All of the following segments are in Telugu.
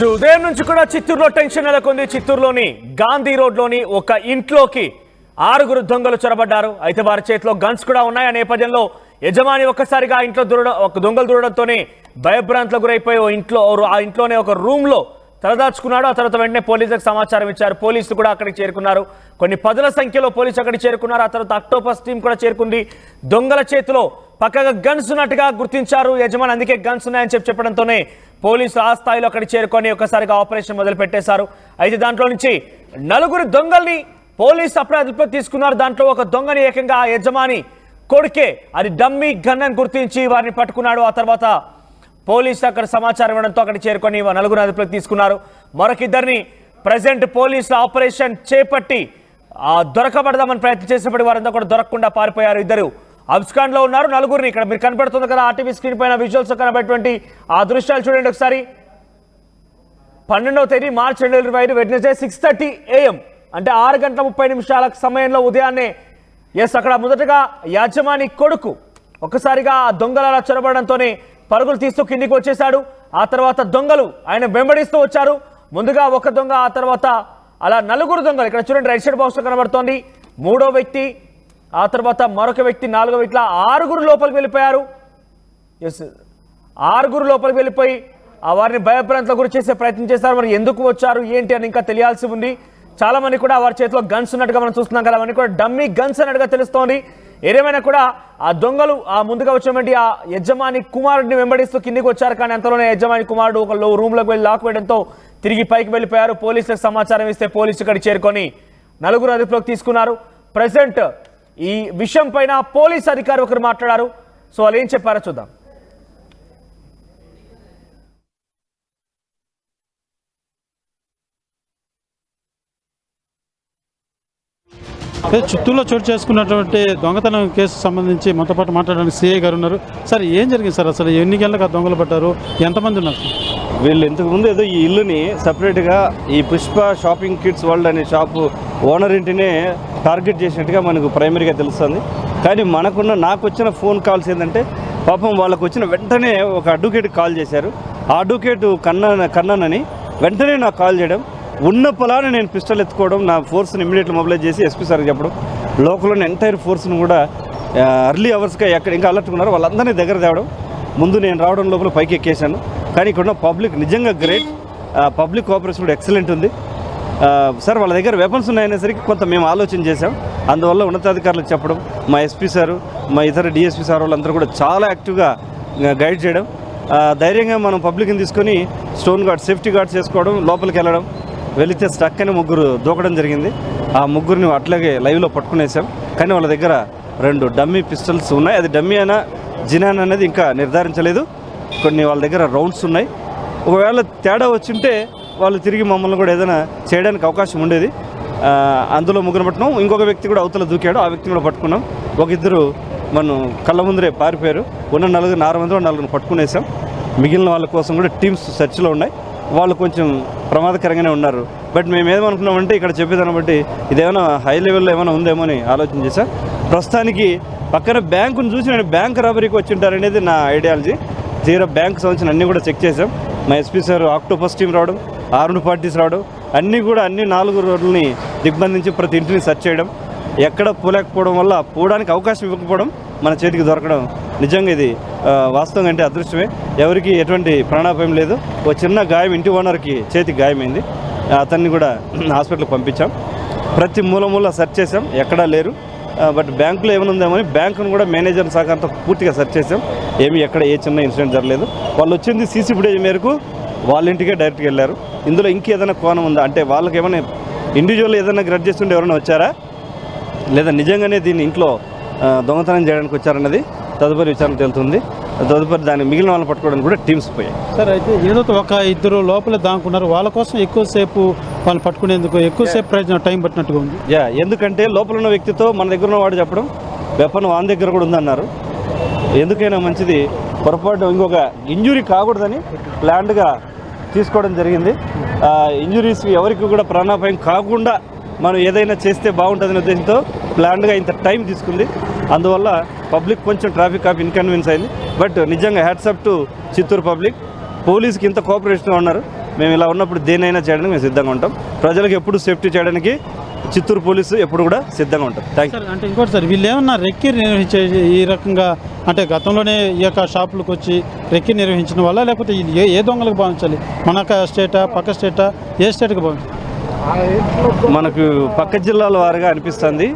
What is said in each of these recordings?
ఉదయం నుంచి కూడా చిత్తూరులో టెన్షన్ నెలకొంది. చిత్తూరులోని గాంధీ రోడ్లోని ఒక ఇంట్లోకి 6 దొంగలు చొరబడ్డారు. అయితే వారి చేతిలో గన్స్ కూడా ఉన్నాయి. ఆ నేపథ్యంలో యజమాని ఒక్కసారిగా ఇంట్లో దొంగలు దూరడంతోనే భయభ్రాంతులకు గురైపోయి ఆ ఇంట్లోనే ఒక రూమ్ లో తలదాచుకున్నాడు. ఆ తర్వాత వెంటనే పోలీసులకు సమాచారం ఇచ్చారు. పోలీసులు కూడా అక్కడికి చేరుకున్నారు. కొన్ని పదుల సంఖ్యలో పోలీసులు అక్కడికి చేరుకున్నారు. ఆ తర్వాత అక్టోపస్ టీం కూడా చేరుకుంది. దొంగల చేతిలో పక్కగా గన్స్ ఉన్నట్టుగా గుర్తించారు యజమాని. అందుకే గన్స్ ఉన్నాయని చెప్పడంతోనే పోలీసులు ఆ స్థాయిలో అక్కడికి చేరుకొని ఒకసారిగా ఆపరేషన్ మొదలు పెట్టేశారు. అయితే దాంట్లో నుంచి 4 దొంగల్ని పోలీసు అప్పుడే అదుపులోకి తీసుకున్నారు. దాంట్లో ఒక దొంగని ఏకంగా ఆ యజమాని కొడుకే అది డమ్మీ గన్ అని గుర్తించి వారిని పట్టుకున్నాడు. ఆ తర్వాత పోలీసులు అక్కడ సమాచారం ఇవ్వడంతో అక్కడ చేరుకొని 4 అదుపులోకి తీసుకున్నారు. మరొకిద్దరిని ప్రజెంట్ పోలీసులు ఆపరేషన్ చేపట్టి దొరకబడదామని ప్రయత్నం చేసినప్పటికీ వారంతా కూడా దొరకకుండా పారిపోయారు. ఇద్దరు అబ్స్కాండ్ లో ఉన్నారు. 4 ఇక్కడ మీరు కనబడుతుంది కదా ఆర్టీవీ స్క్రీన్ పైన విజువల్స్ కనబడేటువంటి ఆ దృశ్యాలు చూడండి ఒకసారి. 12వ తేదీ మార్చి 2025 వెడ్నెస్డే 6:30 AM అంటే 6:30 సమయంలో ఉదయాన్నే అక్కడ మొదటగా యజమాని కొడుకు ఒక్కసారిగా ఆ దొంగల చొరబడంతోనే పరుగులు తీస్తూ కిందికి వచ్చేశాడు. ఆ తర్వాత దొంగలు ఆయన వెంబడిస్తూ వచ్చారు. ముందుగా ఒక దొంగ, ఆ తర్వాత అలా 4 దొంగలు ఇక్కడ చూడండి రైట్ సైడ్ బాక్స్ లో కనబడుతోంది. 3వ వ్యక్తి, ఆ తర్వాత మరొక వ్యక్తి, 4వ వ్యక్తి, 6 లోపలికి వెళ్ళిపోయారు. 6 లోపలికి వెళ్ళిపోయి వారిని భయభ్రాంతులకు గురి చేసే ప్రయత్నం చేశారు. మరి ఎందుకు వచ్చారు ఏంటి అని ఇంకా తెలియాల్సి ఉంది. చాలా మంది కూడా వారి చేతిలో గన్స్ ఉన్నట్టుగా మనం చూస్తున్నాం కదా, అవన్నీ కూడా డమ్మీ గన్స్ అన్నట్టుగా తెలుస్తోంది. ఏదేమైనా కూడా ఆ దొంగలు ముందుగా వచ్చినటువంటి ఆ యజమాని కుమారుడిని వెంబడిస్తూ కిందికి వచ్చారు. కానీ అంతలోనే యజమాని కుమారుడు ఒక రూమ్లోకి వెళ్ళి లాక్ వేయడంతో తిరిగి పైకి వెళ్ళిపోయారు. పోలీసులకు సమాచారం ఇస్తే పోలీసులు ఇక్కడ చేరుకొని 4 అదుపులోకి తీసుకున్నారు. ప్రెసెంట్ ఈ విషయం పైన పోలీస్ అధికారి ఒకరు మాట్లాడారు. సో వాళ్ళు ఏం చెప్పారో చూద్దాం. చిత్తూరులో చోటు చేసుకున్నటువంటి దొంగతనం కేసు సంబంధించి మనతో పాటు మాట్లాడడానికి సిఐ గారు ఉన్నారు. సార్ ఏం జరిగింది సార్? అసలు ఎన్ని గంటలకు దొంగలు పడ్డారు? ఎంతమంది ఉన్నారు? వీళ్ళు ఇంతకుముందు ఏదో ఈ ఇల్లుని సపరేట్గా ఈ పుష్ప షాపింగ్ కిడ్స్ వరల్డ్ అనే షాపు ఓనర్ ఇంటినే టార్గెట్ చేసినట్టుగా మనకు ప్రైమరీగా తెలుస్తుంది. కానీ నాకు వచ్చిన ఫోన్ కాల్స్ ఏంటంటే పాపం వాళ్ళకు వచ్చిన వెంటనే ఒక అడ్వకేట్కి కాల్ చేశారు. ఆ అడ్వకేటు కన్నానని వెంటనే నాకు కాల్ చేయడం, ఉన్న పొలాన్ని నేను పిస్టల్ ఎత్తుకోవడం, నా ఫోర్స్ని ఇమీడియట్లీ మొబిలైజ్ చేసి ఎస్పీ సార్కి చెప్పడం, లోకల్లోని ఎంటైర్ ఫోర్స్ని కూడా అర్లీ అవర్స్గా ఎక్కడ ఇంకా అలర్ట్ ఉన్నారో వాళ్ళందరినీ దగ్గర తేవడం. ముందు నేను రావడం లోపల పైకి ఎక్కేశాను. కానీ ఇక్కడ ఉన్న పబ్లిక్ నిజంగా గ్రేట్. పబ్లిక్ కోఆపరేషన్ కూడా ఎక్సలెంట్ ఉంది సార్. వాళ్ళ దగ్గర వెపన్స్ ఉన్నాయనేసరికి కొంత మేము ఆలోచన చేశాం. అందువల్ల ఉన్నతాధికారులకు చెప్పడం, మా ఎస్పీ సారు, మా ఇతర డిఎస్పీ సార్ వాళ్ళందరూ కూడా చాలా యాక్టివ్గా గైడ్ చేయడం, ధైర్యంగా మనం పబ్లిక్ని తీసుకొని స్టోన్ గార్డ్స్, సేఫ్టీ గార్డ్స్ వేసుకోవడం, లోపలికి వెళ్ళడం. వెళితే స్టక్ అని 3 దూకడం జరిగింది. ఆ 3ని అట్లాగే లైవ్లో పట్టుకునేసాం. కానీ వాళ్ళ దగ్గర 2 డమ్మీ పిస్టల్స్ ఉన్నాయి. అది డమ్మీ అయినా జినాన్ అనేది ఇంకా నిర్ధారించలేదు. కొన్ని వాళ్ళ దగ్గర రౌండ్స్ ఉన్నాయి. ఒకవేళ తేడా వచ్చింటే వాళ్ళు తిరిగి మమ్మల్ని కూడా ఏదైనా చేయడానికి అవకాశం ఉండేది. అందులో 3 పట్టుకున్నాం. ఇంకొక వ్యక్తి కూడా అవతల దూకాడు, ఆ వ్యక్తిని కూడా పట్టుకున్నాం. ఇద్దరు మనం కళ్ళ ముందరే పారిపోయారు. ఉన్న 6 మందిలో 4 పట్టుకునేసాం. మిగిలిన వాళ్ళ కోసం కూడా టీమ్స్ సెర్చ్లో ఉన్నాయి. వాళ్ళు కొంచెం ప్రమాదకరంగానే ఉన్నారు. బట్ మేము ఏమనుకున్నామంటే ఇక్కడ చెప్పేదాన్ని బట్టి ఇదేమైనా హై లెవెల్లో ఏమైనా ఉందేమో అని ఆలోచన చేశాం. ప్రస్తుతానికి పక్కన బ్యాంకును చూసి నేను బ్యాంక్ రాబరీకి వచ్చి ఉంటారనేది నా ఐడియాలజీ. బ్యాంక్ సంబంధించిన అన్నీ కూడా చెక్ చేసాం. మా ఎస్పీ సార్ ఆక్టోపస్ టీం రావడం, ఆర్మ్డ్ పార్టీస్ రావడం, అన్నీ 4 రోడ్లని దిగ్బంధించి ప్రతి ఇంటిని సెర్చ్ చేయడం, ఎక్కడ పోలేకపోవడం వల్ల పోవడానికి అవకాశం ఇవ్వకపోవడం, మన చేతికి దొరకడం నిజంగా ఇది వాస్తవంగా అంటే అదృష్టమే. ఎవరికి ఎటువంటి ప్రాణాపాయం లేదు. ఒక చిన్న గాయం ఇంటి ఓనర్కి చేతికి గాయమైంది. అతన్ని కూడా హాస్పిటల్కి పంపించాం. ప్రతి మూల సెర్చ్ చేసాం, ఎక్కడా లేరు. బట్ బ్యాంకులో ఏమైనా ఉందేమో అని బ్యాంకును కూడా మేనేజర్ సహకారంతో పూర్తిగా సెర్చ్ చేసాం. ఎక్కడ ఏ చిన్న ఇన్సిడెంట్ జరగలేదు. వాళ్ళు వచ్చింది సీసీ ఫుటేజ్ మేరకు వాళ్ళ ఇంటికే డైరెక్ట్గా వెళ్ళారు. ఇందులో ఇంకేదైనా కోణం ఉందా అంటే వాళ్ళకి ఏమైనా ఇండివిజువల్ ఏదైనా గ్రడ్ చేస్తుంటే ఎవరైనా వచ్చారా లేదా నిజంగానే దీన్ని ఇంట్లో దొంగతనం చేయడానికి వచ్చారన్నది తదుపరి విచారణ తెలుస్తుంది. తదుపరి దాన్ని మిగిలిన వాళ్ళని పట్టుకోవడానికి కూడా టీమ్స్ పోయాయి. సార్ అయితే ఏదో 1-2 లోపల దాక్కున్నారు. వాళ్ళ కోసం ఎక్కువసేపు వాళ్ళు పట్టుకునేందుకు ఎక్కువసేపు టైం పట్టినట్టుగా ఉంది. ఎందుకంటే లోపల ఉన్న వ్యక్తితో మన దగ్గర ఉన్నవాడు చెప్పడం వెపన్ వాని దగ్గర కూడా ఉందన్నారు. ఎందుకైనా మంచిది, పొరపాటు ఇంకొక ఇంజురీ కాకూడదని ప్లాన్డ్గా తీసుకోవడం జరిగింది. ఇంజురీస్ ఎవరికి కూడా ప్రాణాపాయం కాకుండా మనం ఏదైనా చేస్తే బాగుంటుందనే ఉద్దేశంతో ప్లాన్డ్గా ఇంత టైం తీసుకుంది. అందువల్ల పబ్లిక్ కొంచెం ట్రాఫిక్ ఆఫ్ ఇన్కన్వీనియన్స్ అయింది. బట్ నిజంగా hats up to Chittoor public. పోలీస్కి ఇంత కోఆపరేషన్ ఉన్నారు. మేము ఇలా ఉన్నప్పుడు దేనైనా చేయడానికి మేము సిద్ధంగా ఉంటాం. ప్రజలకు ఎప్పుడు సేఫ్టీ చేయడానికి చిత్తూరు పోలీసు ఎప్పుడు కూడా సిద్ధంగా ఉంటాం. Thank you. సార్ అంటే ఇంకోటి సార్, వీళ్ళు ఏమన్నా రెక్కి నిర్వహించే ఈ రకంగా అంటే గతంలోనే ఈ యొక్క షాపులకు వచ్చి రెక్కి నిర్వహించిన వల్ల, లేకపోతే ఇది ఏ దొంగలకు భావించాలి? మన స్టేటా, పక్క స్టేటా, ఏ స్టేట్కి భావించాలి? మనకు పక్క జిల్లాల వారిగా అనిపిస్తుంది.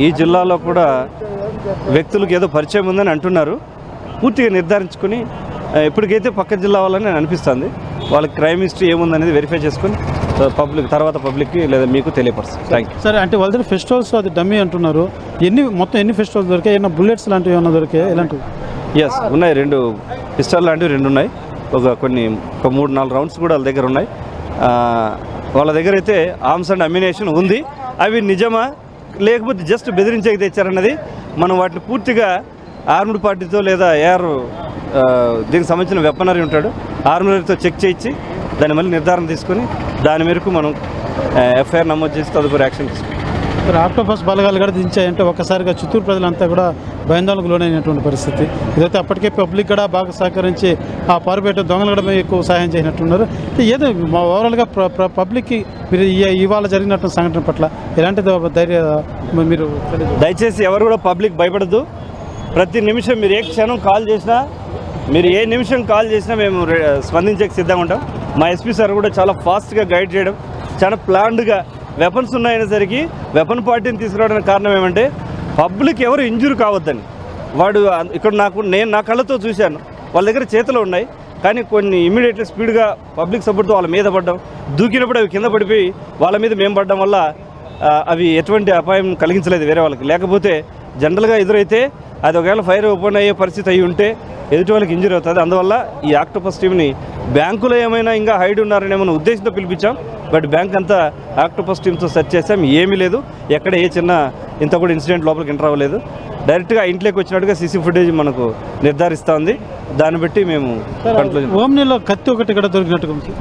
ఈ జిల్లాలో కూడా వ్యక్తులకు ఏదో పరిచయం ఉందని అంటున్నారు. పూర్తిగా నిర్ధారించుకొని ఇప్పటికైతే పక్క జిల్లా వాళ్ళని నేను అనిపిస్తుంది. వాళ్ళకి క్రైమ్ హిస్టరీ ఏముందనేది వెరిఫై చేసుకొని పబ్లిక్కి లేదా మీకు తెలియపరుస్తాను. Thank you. సరే, అంటే వాళ్ళ దగ్గర ఫెస్టివల్స్ అది డమ్మీ అంటున్నారు. మొత్తం ఎన్ని ఫెస్టివల్స్ దొరికాయి? ఏమైనా బుల్లెట్స్ లాంటివి ఏమైనా దొరికాయి? ఇలాంటివి ఎస్ ఉన్నాయి. 2 పిస్టల్ లాంటివి 2 ఉన్నాయి. ఒక 3-4 రౌండ్స్ కూడా వాళ్ళ దగ్గర ఉన్నాయి. వాళ్ళ దగ్గర అయితే ఆర్మ్స్ అండ్ అమ్యునేషన్ ఉంది. అవి నిజమా లేకపోతే జస్ట్ బెదిరించేకి తెచ్చారన్నది మనం వాటిని పూర్తిగా ఆర్మ్డ్ పార్టీతో లేదా దీనికి సంబంధించిన వెపనరీ ఉంటాడు, ఆర్మరీతో చెక్ చేయించి దాన్ని మళ్ళీ నిర్ధారణ తీసుకొని దాని మేరకు మనం ఎఫ్ఐఆర్ నమోదు చేసి తదుపరి యాక్షన్ తీసుకుంటాం. మరి ఆక్టోపస్ బలగాలు కూడా దించాయంటే ఒక్కసారిగా చిత్తూరు ప్రజలంతా కూడా భయాందోళనకు లోనైనటువంటి పరిస్థితి. ఇదైతే అప్పటికే పబ్లిక్ కూడా బాగా సహకరించి ఆ పారుపేట దొంగలు కూడా ఎక్కువ సహాయం చేసినట్టున్నారు. ఏదో ఓవరాల్గా పబ్లిక్కి మీరు ఇవాళ జరిగినటువంటి సంఘటన పట్ల ఎలాంటి ధైర్య మీరు దయచేసి ఎవరు కూడా పబ్లిక్ భయపడద్దు. ప్రతి నిమిషం మీరు ఏ క్షణం కాల్ చేసినా, మీరు ఏ నిమిషం కాల్ చేసినా మేము స్పందించే సిద్ధంగా ఉంటాం. మా ఎస్పీ సార్ కూడా చాలా ఫాస్ట్గా గైడ్ చేయడం, చాలా ప్లాన్డ్గా వెపన్స్ ఉన్నాయనేసరికి వెపన్ పార్టీని తీసుకురావడానికి కారణం ఏమంటే పబ్లిక్ ఎవరు ఇంజూర్ కావద్దని. వాడు ఇక్కడ నేను నా కళ్ళతో చూశాను, వాళ్ళ దగ్గర చేతులు ఉన్నాయి, కానీ కొన్ని ఇమీడియట్లీ స్పీడ్గా పబ్లిక్ సపోర్ట్తో వాళ్ళ మీద పడ్డం, దూకినప్పుడు అవి కింద పడిపోయి వాళ్ళ మీద మేము పడ్డం వల్ల అవి ఎటువంటి అపాయం కలిగించలేదు వేరే వాళ్ళకి. లేకపోతే జనరల్గా ఎదురైతే అది ఒకవేళ ఫైర్ ఓపెన్ అయ్యే పరిస్థితి అయ్యి ఉంటే ఎదుటి వాళ్ళకి ఇంజరీ అవుతుంది. అందువల్ల ఈ ఆక్టోపస్ టీమ్ని బ్యాంకులో ఏమైనా ఇంకా హైడ్ ఉన్నారని ఏమైనా ఉద్దేశంతో పిలిపించాం. బట్ బ్యాంక్ అంతా ఆక్టోపస్ టీమ్తో సెర్చ్ చేసాం, ఏమీ లేదు. ఎక్కడ ఏ చిన్న ఇంత కూడా ఇన్సిడెంట్ లోపలికి ఎంటర్ అవ్వలేదు. డైరెక్ట్గా ఇంట్లోకి వచ్చినట్టుగా సీసీ ఫుటేజ్ మనకు నిర్ధారిస్తూ ఉంది. దాన్ని బట్టి మేము కంక్లూజన్. ఓమ్నీలో కత్తి ఒకటి ఇక్కడ దొరికినట్టుగా ఉంది.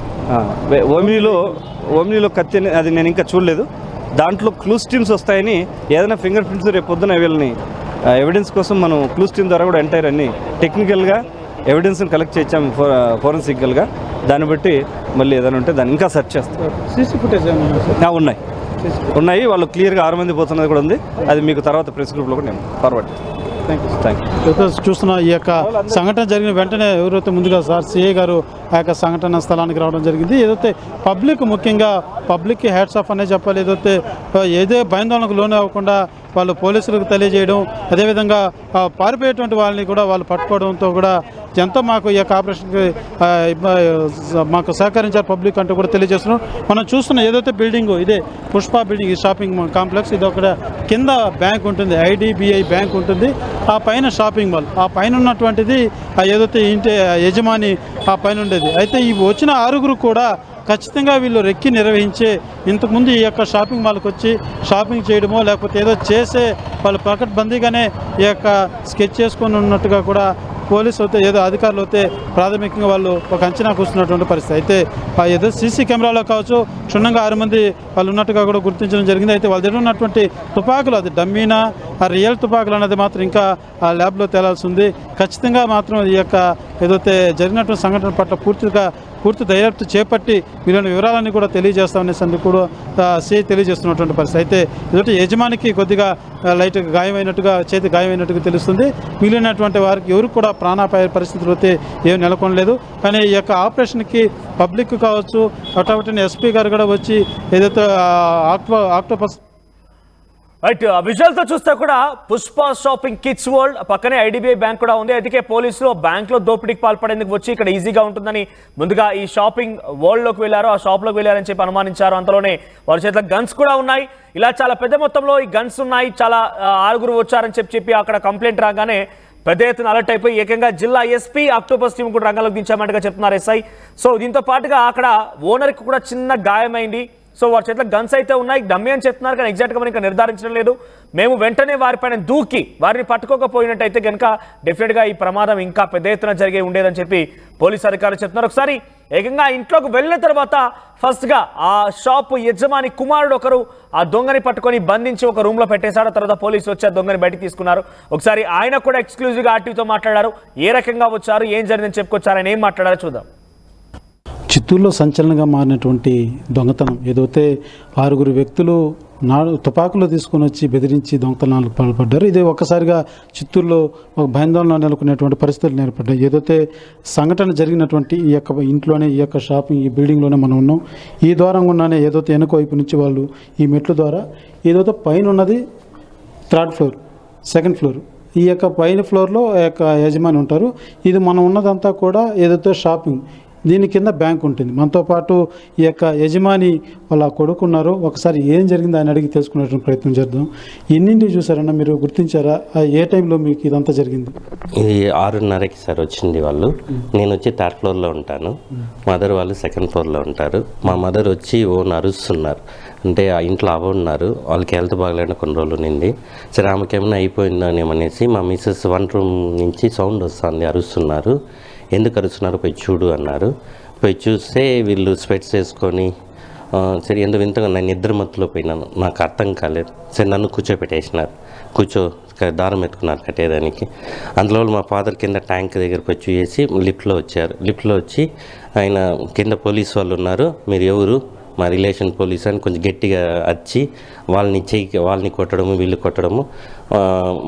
ఓమ్నీలో కత్తి అది నేను ఇంకా చూడలేదు. దాంట్లో క్లూస్ టీమ్స్ వస్తాయని, ఏదైనా ఫింగర్ ప్రింట్స్ రేపు పొద్దున వీళ్ళని ఎవిడెన్స్ కోసం మనం క్లూస్ టీమ్ ద్వారా కూడా ఎంటైర్ అన్ని టెక్నికల్గా ఎవిడెన్స్ని కలెక్ట్ చేయించాం ఫోరెన్సికల్గా. దాన్ని బట్టి మళ్ళీ ఏదైనా ఉంటే దాన్ని ఇంకా సెర్చ్ చేస్తాం. సీసీ ఫుటేజ్ ఉన్నాయి. వాళ్ళు క్లియర్గా 6 మంది పోతున్నది కూడా ఉంది. అది మీకు తర్వాత ప్రెస్ గ్రూప్లో కూడా నేను ఫార్వర్డ్. Thank you. చూస్తున్న ఈ యొక్క సంఘటన జరిగిన వెంటనే ఎవరైతే ముందుగా సార్ సిఐ గారు ఆ యొక్క సంఘటన స్థలానికి రావడం జరిగింది. ఏదైతే పబ్లిక్, ముఖ్యంగా పబ్లిక్కి హ్యాట్స్ ఆఫ్ అనే చెప్పాలి. ఏదే భయాందోళనకు లోనే అవ్వకుండా వాళ్ళు పోలీసులకు తెలియజేయడం, అదేవిధంగా పారిపోయేటువంటి వాళ్ళని కూడా వాళ్ళు పట్టుకోవడంతో కూడా ఎంతో మాకు ఈ యొక్క ఆపరేషన్కి మాకు సహకరించారు పబ్లిక్ అంటూ కూడా తెలియజేస్తున్నాం. మనం చూస్తున్న ఏదైతే బిల్డింగ్, ఇదే పుష్ప బిల్డింగ్, ఈ షాపింగ్ కాంప్లెక్స్, ఇది ఒక కింద బ్యాంక్ ఉంటుంది, IDBI బ్యాంక్ ఉంటుంది, ఆ పైన షాపింగ్ మాల్, ఆ పైన ఉన్నటువంటిది ఏదైతే ఇంటి యజమాని ఆ పైన ఉండేది. అయితే ఈ వచ్చిన 6 కూడా ఖచ్చితంగా వీళ్ళు రెక్కి నిర్వహించే ఇంతకుముందు ఈ యొక్క షాపింగ్ మాల్కి వచ్చి షాపింగ్ చేయడమో లేకపోతే ఏదో చేసే వాళ్ళు పకడ్బందీగానే ఈ యొక్క స్కెచ్ చేసుకొని ఉన్నట్టుగా కూడా పోలీసు అయితే ఏదో అధికారులు అయితే ప్రాథమికంగా వాళ్ళు ఒక అంచనా కూర్చున్నటువంటి పరిస్థితి. అయితే ఏదో సీసీ కెమెరాలో కావచ్చు క్షుణ్ణంగా 6 మంది వాళ్ళు ఉన్నట్టుగా కూడా గుర్తించడం జరిగింది. అయితే వాళ్ళ దగ్గర ఉన్నటువంటి తుపాకులు, అది డమ్మీనా ఆ రియల్ తుపాకులు అన్నది మాత్రం ఇంకా ఆ ల్యాబ్లో తేలాల్సి ఉంది. ఖచ్చితంగా మాత్రం ఈ యొక్క ఏదైతే జరిగినటువంటి సంఘటన పట్ల పూర్తి దర్యాప్తు చేపట్టి వీళ్ళని వివరాలన్నీ కూడా తెలియజేస్తామనేసి కూడా సిఐ తెలియజేస్తున్నటువంటి పరిస్థితి. అయితే ఇదొకటి యజమానికి కొద్దిగా లైట్గా గాయమైనట్టుగా, చేతి గాయమైనట్టుగా తెలుస్తుంది. మిగిలినటువంటి వారికి ఎవరికి కూడా ప్రాణాపాయ పరిస్థితులు అయితే ఏమి నెలకొనలేదు. కానీ ఈ యొక్క ఆపరేషన్కి పబ్లిక్ కావచ్చు, అటవటిని ఎస్పీ గారు కూడా వచ్చి ఏదైతే ఆక్టోపస్ రైట్, విజువల్తో చూస్తే కూడా పుష్ప షాపింగ్ కిడ్స్ వరల్డ్ పక్కనే IDBI బ్యాంక్ కూడా ఉంది. అందుకే పోలీసులు బ్యాంక్లో దోపిడీకి పాల్పడేందుకు వచ్చి ఇక్కడ ఈజీగా ఉంటుందని ముందుగా ఈ షాపింగ్ వరల్డ్లోకి వెళ్ళారు, ఆ షాప్లోకి వెళ్ళారని చెప్పి అనుమానించారు. అంతలోనే వారి చేతిలో గన్స్ కూడా ఉన్నాయి. ఇలా చాలా పెద్ద మొత్తంలో ఈ గన్స్ ఉన్నాయి, చాలా 6 వచ్చారని చెప్పి అక్కడ కంప్లైంట్ రాగానే పెద్ద ఎత్తున అలర్ట్ అయిపోయి ఏకంగా జిల్లా ఎస్పీ ఆక్టోపస్ టీం కూడా రంగంలోకి దించామంటగా చెప్తున్నారు SI. సో దీంతో పాటుగా అక్కడ ఓనర్కి కూడా చిన్న గాయమైంది. సో వారి చేతిలో గన్స్ అయితే ఉన్నాయి, డమ్మీ అని చెప్తున్నారు, కానీ ఎగ్జాక్ట్గా మనం ఇంకా నిర్ధారించడం లేదు. మేము వెంటనే వారిపైన దూకి వారిని పట్టుకోకపోయినట్టయితే కనుక డెఫినెట్గా ఈ ప్రమాదం ఇంకా పెద్ద ఎత్తున జరిగే ఉండేదని చెప్పి పోలీసు అధికారులు చెప్తున్నారు. ఒకసారి ఏకంగా ఇంట్లోకి వెళ్ళిన తర్వాత ఫస్ట్గా ఆ షాప్ యజమాని కుమారుడు ఒకరు ఆ దొంగని పట్టుకొని బంధించి ఒక రూమ్లో పెట్టేశాడు. తర్వాత పోలీసులు వచ్చి ఆ దొంగని బయటకు తీసుకున్నారు. ఒకసారి ఆయన కూడా ఎక్స్క్లూజివ్గా ఆర్టీవీతో మాట్లాడారు. ఏ రకంగా వచ్చారు, ఏం జరిగిందని చెప్పుకొచ్చారు, ఆయన ఏం మాట్లాడారో చూద్దాం. చిత్తూరులో సంచలనంగా మారినటువంటి దొంగతనం ఏదైతే 6 వ్యక్తులు తుపాకులు తీసుకొని వచ్చి బెదిరించి దొంగతనాలకు పాల్పడ్డారు. ఇది ఒక్కసారిగా చిత్తూరులో ఒక భయాందోళన నెలకొనేటువంటి పరిస్థితులు ఏర్పడ్డాయి. ఏదైతే సంఘటన జరిగినటువంటి ఈ యొక్క ఇంట్లోనే, ఈ యొక్క షాపింగ్ ఈ బిల్డింగ్లోనే మనం ఉన్నాం. ఈ ద్వారం ఉన్నానే ఏదైతే వెనుక వైపు నుంచి వాళ్ళు ఈ మెట్ల ద్వారా ఏదైతే పైన ఉన్నది 3rd ఫ్లోర్, 2nd ఫ్లోర్. ఈ యొక్క పైన ఫ్లోర్లో యొక్క యజమాని ఉంటారు. ఇది మనం ఉన్నదంతా కూడా ఏదైతే షాపింగ్, దీని కింద బ్యాంక్ ఉంటుంది. మనతో పాటు ఈ యొక్క యజమాని వాళ్ళ కొడుకున్నారు. ఒకసారి ఏం జరిగింది ఆయన అడిగి తెలుసుకునేటువంటి ప్రయత్నం చేద్దాం. ఎన్నింటికి చూసారన్నా, మీరు గుర్తించారా? ఏ టైంలో మీకు ఇదంతా జరిగింది? ఇది 6:30కి సార్ వచ్చింది వాళ్ళు. నేను వచ్చి 3rd ఫ్లోర్లో ఉంటాను, మదర్ వాళ్ళు 2nd ఫ్లోర్లో ఉంటారు. మా మదర్ వచ్చి ఓన్ అరుస్తున్నారు, అంటే ఆ ఇంట్లో ఉన్నారు, వాళ్ళకి హెల్త్ బాగలేని కొన్ని రోజులు నిండి. సరే ఆమెకేమైనా అయిపోయిందని ఏమనేసి మా మిస్సెస్ 1 రూమ్ నుంచి సౌండ్ వస్తుంది, అరుస్తున్నారు. ఎందుకు అరుస్తున్నారు పోయి చూడు అన్నారు. పోయి చూస్తే వీళ్ళు స్పెట్స్ వేసుకొని సరే ఎందుకు వింతగా నేను నిద్ర మత్తులో పోయినాను, నాకు అర్థం కాలేదు. సరే నన్ను కూర్చోపెట్టేసినారు, దారం ఎత్తుకున్నారు కట్టేదానికి. అందులో మా ఫాదర్ కింద ట్యాంక్ దగ్గరకు వచ్చి వేసి లిఫ్ట్లో వచ్చారు. లిఫ్ట్లో వచ్చి ఆయన కింద పోలీసు వాళ్ళు ఉన్నారు, మీరు ఎవరు, మా రిలేషన్ పోలీస్ అని కొంచెం గట్టిగా వచ్చి వాళ్ళని కొట్టడము, వీళ్ళు కొట్టడము.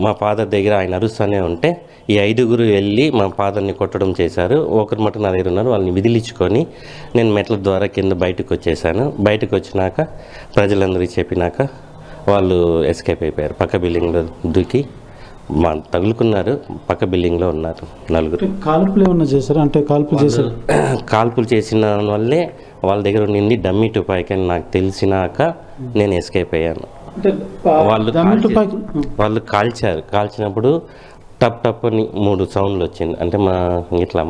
మా ఫాదర్ దగ్గర ఆయన అరుస్తూనే ఉంటే ఈ 5గురు వెళ్ళి మా ఫాదర్ని కొట్టడం చేశారు. ఒకరు మటు నా దగ్గర ఉన్నారు, వాళ్ళని విదిలించుకొని నేను మెట్ల ద్వారా కింద బయటకు వచ్చేసాను. బయటకు వచ్చినాక ప్రజలందరికీ చెప్పినాక వాళ్ళు ఎస్కేప్ అయిపోయారు. పక్క బిల్డింగ్లో దూకి తగులుకున్నారు, పక్క బిల్డింగ్లో ఉన్నారు 4. కాల్పులు ఏమన్నా చేశారు? అంటే కాల్పులు చేసిన వల్లే వాళ్ళ దగ్గర ఉండింది డమ్మీ తుపాకీ అని నాకు తెలిసినాక నేను ఎస్కేప్ అయ్యాను. వాళ్ళు కాల్చినప్పుడు టప్ టప్ అని 3 సౌండ్లు వచ్చింది, అంటే మా ఇట్లా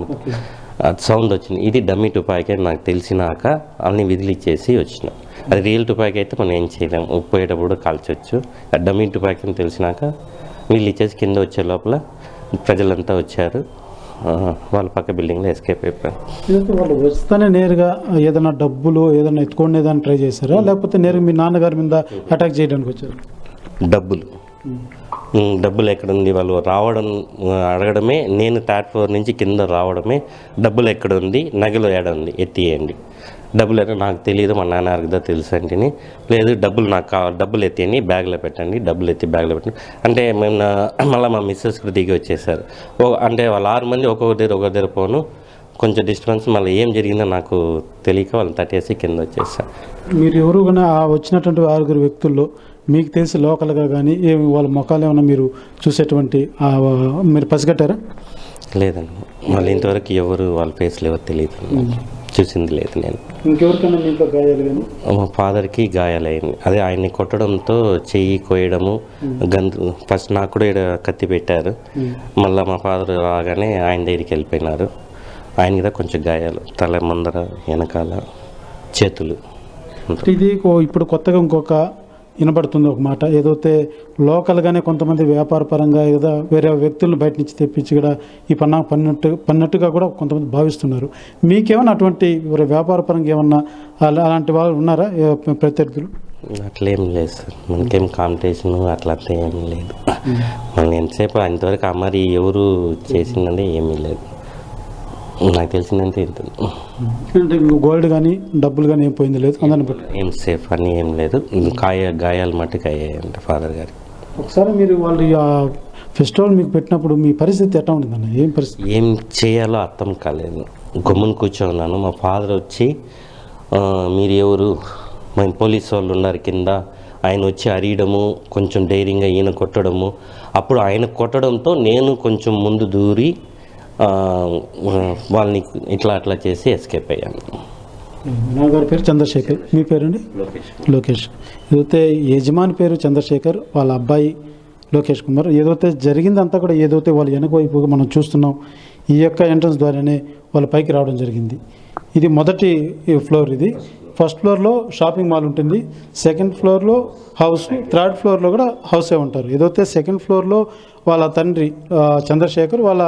సౌండ్ వచ్చింది. ఇది డమ్మీ తుపాకీ అని నాకు తెలిసినాక వాళ్ళని విదిలిచ్చేసి వచ్చినాం. అది రియల్ తుపాకీ అయితే మనం ఏం చేయలేము, పోయేటప్పుడు కాల్చవచ్చు. డమ్మీ తుపాకీ అని తెలిసినాక వీళ్ళు ఇచ్చేసి కింద వచ్చే లోపల ప్రజలంతా వచ్చారు, వాళ్ళ పక్క బిల్డింగ్లో ఎస్కేప్ అయిపోయారు. వాళ్ళు వస్తేనే నేరుగా ఏదైనా డబ్బులు ఏదైనా ఎత్తుకునేదాన్ని ట్రై చేశారా, లేకపోతే నేరుగా మీ నాన్నగారి మీద అటాక్ చేయడానికి వచ్చారు? డబ్బులు ఎక్కడుంది, వాళ్ళు రావడం అడగడమే, నేను 3rd ఫ్లోర్ నుంచి కింద రావడమే, డబ్బులు ఎక్కడుంది, నగలు ఏడుంది ఎత్తియండి. డబ్బులు ఎక్కడ నాకు తెలియదు, మా నాన్న అడిగితే తెలుసు అంటేని, లేదు డబ్బులు నాకు కావాలి, డబ్బులు ఎత్తియండి బ్యాగ్లో పెట్టండి, డబ్బులు ఎత్తి బ్యాగ్లో పెట్టండి అంటే మేము మళ్ళీ మా మిస్సెస్ కూడా దిగి వచ్చేసారు. అంటే వాళ్ళు 6 మంది ఒక్కొక్క దగ్గర పోను, కొంచెం డిస్టర్బెన్స్, మళ్ళీ ఏం జరిగిందో నాకు తెలియక వాళ్ళని తట్టేసి కింద వచ్చేసారు. మీరు ఎవరు కానీ వచ్చినటువంటి 6 వ్యక్తుల్లో మీకు తెలిసి లోకల్గా కానీ వాళ్ళ ముఖాలు ఏమైనా మీరు చూసేటువంటి మీరు పసిగట్టారా? లేదండి, వాళ్ళు ఇంతవరకు ఎవరు వాళ్ళ ఫేస్లు ఎవరు తెలియదు, చూసింది లేదు. నేను ఇంకెవరికైనా ఇంట్లో గాయాలు కానీ? మా ఫాదర్కి గాయాలైంది, అదే ఆయన్ని కొట్టడంతో చెయ్యి కోయడము, ఫస్ట్ నాకు కూడా ఇక్కడ కత్తి పెట్టారు. మళ్ళీ మా ఫాదర్ రాగానే ఆయన దగ్గరికి వెళ్ళిపోయినారు. ఆయన కూడా కొంచెం గాయాలు, తల ముందర వెనకాల చేతులు. ఇది ఇప్పుడు కొత్తగా ఇంకొక వినబడుతుంది ఒక మాట, ఏదైతే లోకల్గానే కొంతమంది వ్యాపార పరంగా ఏదో వేరే వ్యక్తులను బయట నుంచి తెప్పించి కూడా ఈ పన్నట్టుగా కూడా కొంతమంది భావిస్తున్నారు. మీకేమన్నా అటువంటి వ్యాపార పరంగా ఏమన్నా అలాంటి వాళ్ళు ఉన్నారా ప్రత్యర్థులు? అట్లేం లేదు సార్, మనకేం కాంపిటీషన్ అట్లంతా ఏమీ లేదు. మనం ఎంతసేపు అంతవరకు మరి ఎవరు చేసిందంటే ఏమీ లేదు, నాకు తెలిసిందంటే ఏంటంటే గోల్డ్ కానీ డబ్బులు కానీ ఏం పోయింది లేదు, అందరిని బట్టి ఏం సేఫ్ అని ఏం లేదు. గాయాలు మట్టుకు అయ్యాయంట ఫాదర్ గారికి. ఒకసారి మీరు వాళ్ళు ఫెస్టివల్ మీకు పెట్టినప్పుడు మీ పరిస్థితి ఎట్లా ఉంటుందన్న? ఏం పరిస్థితి, ఏం చేయాలో అర్థం కాలేదు, గమ్మున కూర్చోన్నాను. మా ఫాదర్ వచ్చి మీరు ఎవరు, మేము పోలీసు వాళ్ళు ఉన్నారు కింద, ఆయన వచ్చి అరియడము, కొంచెం ధైర్యంగా ఈయన కొట్టడము. అప్పుడు ఆయన కొట్టడంతో నేను కొంచెం ముందు దూరి వాళ్ళని అట్లా చేసి ఎస్కేప్ అయ్యాను. నా గారి పేరు చంద్రశేఖర్, మీ పేరండి? లోకేష్. ఏదైతే యజమాని పేరు చంద్రశేఖర్, వాళ్ళ అబ్బాయి లోకేష్ కుమార్. ఏదైతే జరిగిందంతా కూడా ఏదైతే వాళ్ళు వెనక వైపుగా మనం చూస్తున్నాం, ఈ యొక్క ఎంట్రన్స్ ద్వారానే వాళ్ళ పైకి రావడం జరిగింది. ఇది మొదటి ఫ్లోర్, ఇది 1st ఫ్లోర్లో షాపింగ్ మాల్ ఉంటుంది, 2nd ఫ్లోర్లో హౌస్, 3rd ఫ్లోర్లో కూడా హౌసే ఉంటారు. ఏదైతే 2nd ఫ్లోర్లో వాళ్ళ తండ్రి చంద్రశేఖర్, వాళ్ళ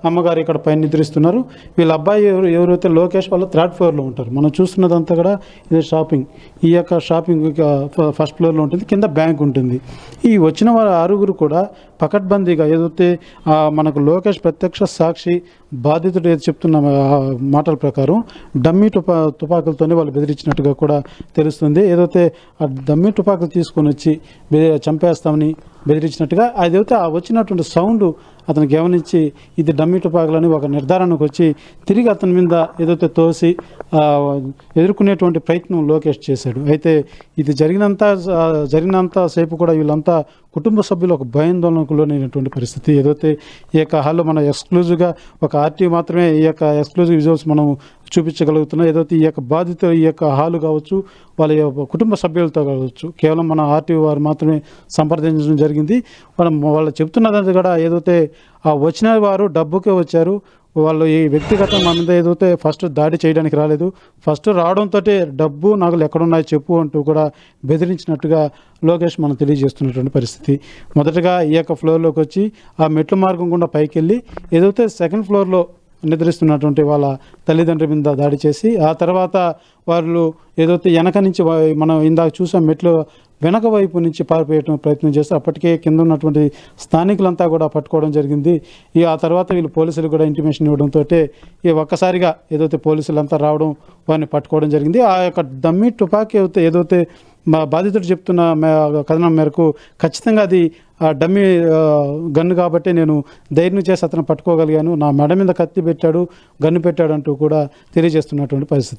అమ్మగారు ఇక్కడ పైన నిద్రిస్తున్నారు. వీళ్ళ అబ్బాయి ఎవరైతే లోకేష్ వాళ్ళు 3rd ఫ్లోర్లో ఉంటారు. మనం చూస్తున్నదంతా కూడా ఇది షాపింగ్. ఈ యొక్క షాపింగ్ ఫస్ట్ ఫ్లోర్లో ఉంటుంది, కింద బ్యాంక్ ఉంటుంది. ఈ వచ్చిన వాళ్ళ 6గురు కూడా పకడ్బందీగా ఏదైతే మనకు లోకేష్ ప్రత్యక్ష సాక్షి బాధితుడు ఏది చెప్తున్న మాటల ప్రకారం డమ్మీ తుపాకులతోనే వాళ్ళు బెదిరించినట్టుగా కూడా తెలుస్తుంది. ఏదైతే ఆ డమ్మీ తుపాకులు తీసుకొని వచ్చి చంపేస్తామని బెదిరించినట్టుగా అదైతే ఆ వచ్చినటువంటి సౌండ్ అతను గమనించి ఇది డమ్మీ తుపాకులని ఒక నిర్ధారణకు వచ్చి తిరిగి అతని మీద ఏదైతే తోసి ఎదుర్కొనేటువంటి ప్రయత్నం లోకేష్ చేశాడు. అయితే ఇది జరిగినంత సేపు కూడా వీళ్ళంతా కుటుంబ సభ్యులు ఒక భయాందోళనకు లోనైనటువంటి పరిస్థితి. ఏదైతే ఈ యొక్క హాల్లో మనం ఎక్స్క్లూజివ్గా ఒక ఆర్టీ మాత్రమే ఈ యొక్క ఎక్స్క్లూజివ్ విజువల్స్ మనం చూపించగలుగుతున్నాం. ఏదైతే ఈ యొక్క బాధితులు ఈ యొక్క హాలు కావచ్చు, వాళ్ళ కుటుంబ సభ్యులతో కావచ్చు, కేవలం మన ఆర్టీఓ వారు మాత్రమే సంప్రదించడం జరిగింది. వాళ్ళు చెప్తున్నది కూడా ఏదైతే ఆ వచ్చిన వారు డబ్బుకే వచ్చారు, వాళ్ళు ఈ వ్యక్తిగతం మన మీద ఏదైతే ఫస్ట్ దాడి చేయడానికి రాలేదు, ఫస్ట్ రావడంతో డబ్బు నగలు ఎక్కడున్నాయో చెప్పు అంటూ కూడా బెదిరించినట్టుగా లోకేష్ మనం తెలియజేస్తున్నటువంటి పరిస్థితి. మొదటగా ఈ యొక్క ఫ్లోర్లోకి వచ్చి ఆ మెట్ల మార్గం గుండా పైకి వెళ్ళి ఏదైతే 2nd ఫ్లోర్లో నిద్రిస్తున్నటువంటి వాళ్ళ తల్లిదండ్రుల మీద దాడి చేసి ఆ తర్వాత వాళ్ళు ఏదైతే వెనక నుంచి మనం ఇందాక చూసాం మెట్లు వెనక వైపు నుంచి పారిపోయడం ప్రయత్నం చేస్తే అప్పటికే కింద ఉన్నటువంటి స్థానికులంతా కూడా పట్టుకోవడం జరిగింది. ఆ తర్వాత వీళ్ళు పోలీసులు కూడా ఇంటిమేషన్ ఇవ్వడంతో ఒక్కసారిగా ఏదైతే పోలీసులంతా రావడం వారిని పట్టుకోవడం జరిగింది. ఆ యొక్క డమ్మీ తుపాకీ ఏదైతే మా బాధితుడు చెప్తున్న కథనం మేరకు ఖచ్చితంగా అది డమ్మీ గన్ను కాబట్టి నేను ధైర్యం చేసి అతను పట్టుకోగలిగాను, నా మెడ మీద కత్తి పెట్టాడు, గన్ను పెట్టాడు అంటూ కూడా తెలియజేస్తున్నటువంటి పరిస్థితి.